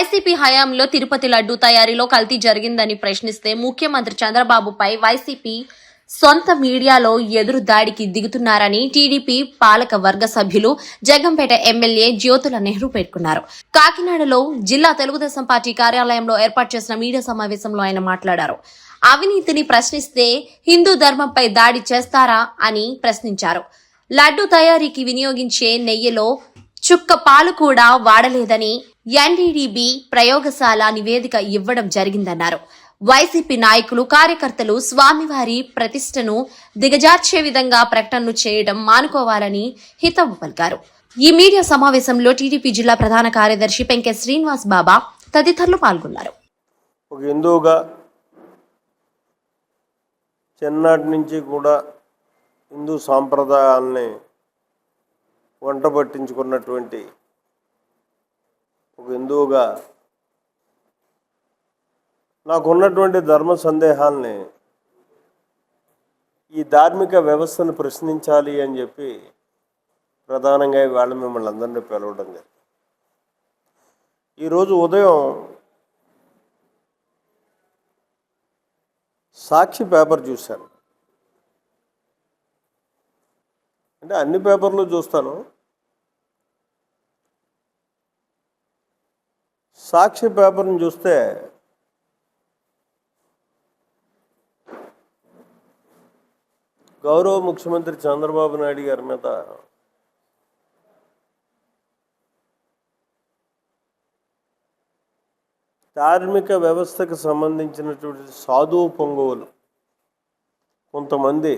YCP హయాంలో తిరుపతి లడ్డూ తయారీలో కల్తీ జరిగిందని ప్రశ్నిస్తే ముఖ్యమంత్రి చంద్రబాబుపై వైసీపీ సొంత మీడియాలో ఎదురు దాడికి దిగుతున్నారని టీడీపీ పాలక వర్గ సభ్యులు జగంపేట ఎమ్మెల్యే జ్యోతుల నెహ్రూ పేర్కొన్నారు. కాకినాడలో జిల్లా తెలుగుదేశం పార్టీ కార్యాలయంలో ఏర్పాటు చేసిన మీడియా సమావేశంలో ఆయన మాట్లాడారు. అవినీతిని ప్రశ్నిస్తే హిందూ ధర్మంపై దాడి చేస్తారా అని ప్రశ్నించారు. లడ్డూ తయారీకి వినియోగించే నెయ్యిలో చుక్క పాలు కూడా వాడలేదని ఎన్డీడీబీ ప్రయోగశాల నివేదిక ఇవ్వడం జరిగిందన్నారు. వైసీపీ నాయకులు కార్యకర్తలు స్వామివారి ప్రతిష్టను దిగజార్చే విధంగా ప్రకటనలు చేయడం మానుకోవాలని హితవు పలికారు. ఈ మీడియా సమావేశంలో టీడీపీ జిల్లా ప్రధాన కార్యదర్శి పెంకె శ్రీనివాస్ బాబా తదితరులు పాల్గొన్నారు. ఒక హిందువుగా చిన్నటి నుంచి కూడా హిందూ సాంప్రదాయాల్ని వంట పట్టించుకున్నటువంటి ఒక హిందువుగా నాకున్నటువంటి ధర్మ సందేహాల్ని ఈ ధార్మిక వ్యవస్థను ప్రశ్నించాలి అని చెప్పి ప్రధానంగా ఇవాళ మిమ్మల్ని అందరినీ పిలవడం జరిగింది. ఈరోజు ఉదయం సాక్షి పేపర్ చూశాను. అంటే అన్ని పేపర్లు చూస్తాను. సాక్షి పేపర్ని చూస్తే గౌరవ ముఖ్యమంత్రి చంద్రబాబు నాయుడు గారి మీద ధార్మిక వ్యవస్థకు సంబంధించినటువంటి సాధువు పొంగవులు కొంతమంది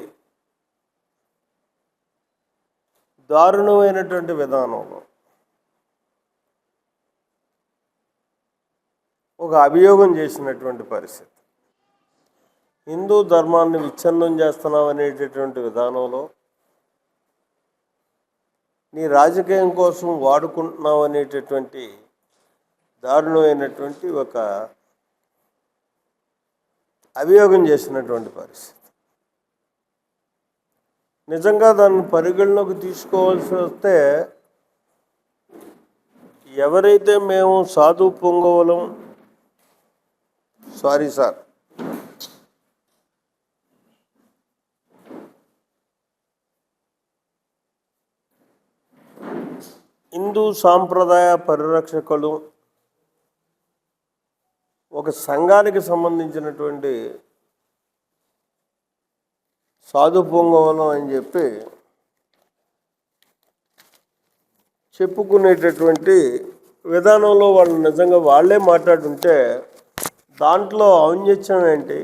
దారుణమైనటువంటి విధానంలో ఒక అభియోగం చేసినటువంటి పరిస్థితి. హిందూ ధర్మాన్ని విచ్ఛిన్నం చేస్తున్నావు అనేటటువంటి విధానంలో నీ రాజకీయం కోసం వాడుకుంటున్నావు అనేటటువంటి దారుణమైనటువంటి ఒక అభియోగం చేసినటువంటి పరిస్థితి. నిజంగా దాన్ని పరిగణలోకి తీసుకోవాల్సి వస్తే ఎవరైతే మేము సాధు పొంగవలం హిందూ సాంప్రదాయ పరిరక్షకులు ఒక సంఘానికి సంబంధించినటువంటి సాధు పొంగవలం అని చెప్పి చెప్పుకునేటటువంటి విధానంలో వాళ్ళు నిజంగా వాళ్ళే మాట్లాడుంటే దాంట్లో ఔన్నత్యం ఏంటి,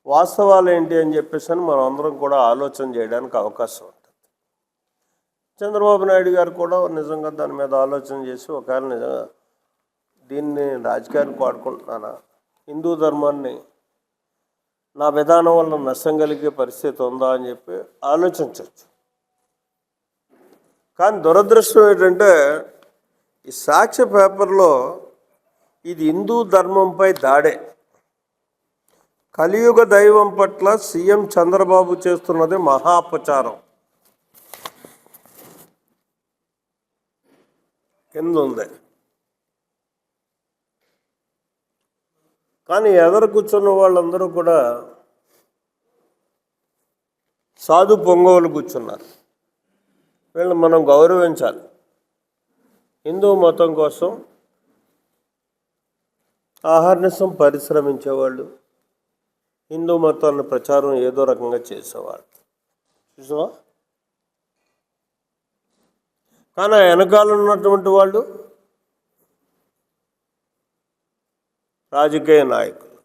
వాస్తవాలు ఏంటి అని చెప్పేసి మనం అందరం కూడా ఆలోచన చేయడానికి అవకాశం ఉంటుంది. చంద్రబాబు నాయుడు గారు కూడా నిజంగా దాని మీద ఆలోచన చేసి ఒకవేళ నిజంగా దీన్ని రాజకీయానికి వాడుకుంటున్నానా, హిందూ ధర్మాన్ని నా విధానం వల్ల నష్టం కలిగే పరిస్థితి ఉందా అని చెప్పి ఆలోచించవచ్చు. కానీ దురదృష్టం ఏంటంటే ఈ సాక్ష్య పేపర్లో ఇది హిందూ ధర్మంపై దాడే, కలియుగ దైవం పట్ల సీఎం చంద్రబాబు చేస్తున్నది మహా అపచారం కింద ఉంది. కానీ ఎదురు కూర్చున్న వాళ్ళందరూ కూడా సాధు పొంగవులు కూర్చున్నారు. వీళ్ళని మనం గౌరవించాలి. హిందూ మతం కోసం ఆహర్నిశం పరిశ్రమించేవాళ్ళు, హిందూ మతాన్ని ప్రచారం ఏదో రకంగా చేసేవాళ్ళు చూసావా. కానీ వెనకాల ఉన్నటువంటి వాళ్ళు రాజకీయ నాయకులు,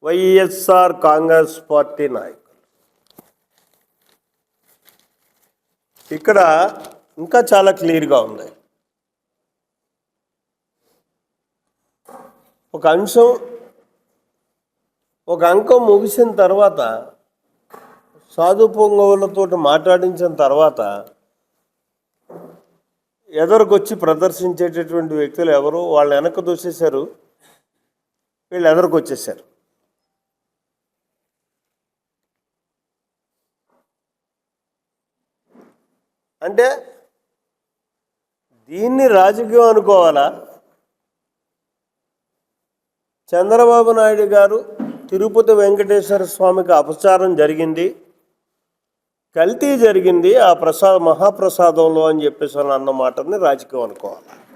వైఎస్ఆర్ కాంగ్రెస్ పార్టీ నాయకులు. ఇక్కడ ఇంకా చాలా క్లియర్గా ఉంది. ఒక అంకం ముగిసిన తర్వాత సాధు పొంగవులతో మాట్లాడించిన తర్వాత ఎదరికొచ్చి ప్రదర్శించేటటువంటి వ్యక్తులు ఎవరు, వాళ్ళు వెనక్కి దూసేశారు, వీళ్ళు ఎదరికొచ్చేసారు. అంటే దీన్ని రాజకీయం అనుకోవాలా, చంద్రబాబు నాయుడు గారు తిరుపతి వెంకటేశ్వర స్వామికి అపచారం జరిగింది, కల్తీ జరిగింది ఆ మహాప్రసాదంలో అని చెప్పేసి అన్న మాటని రాజకీయం అనుకోవాలి.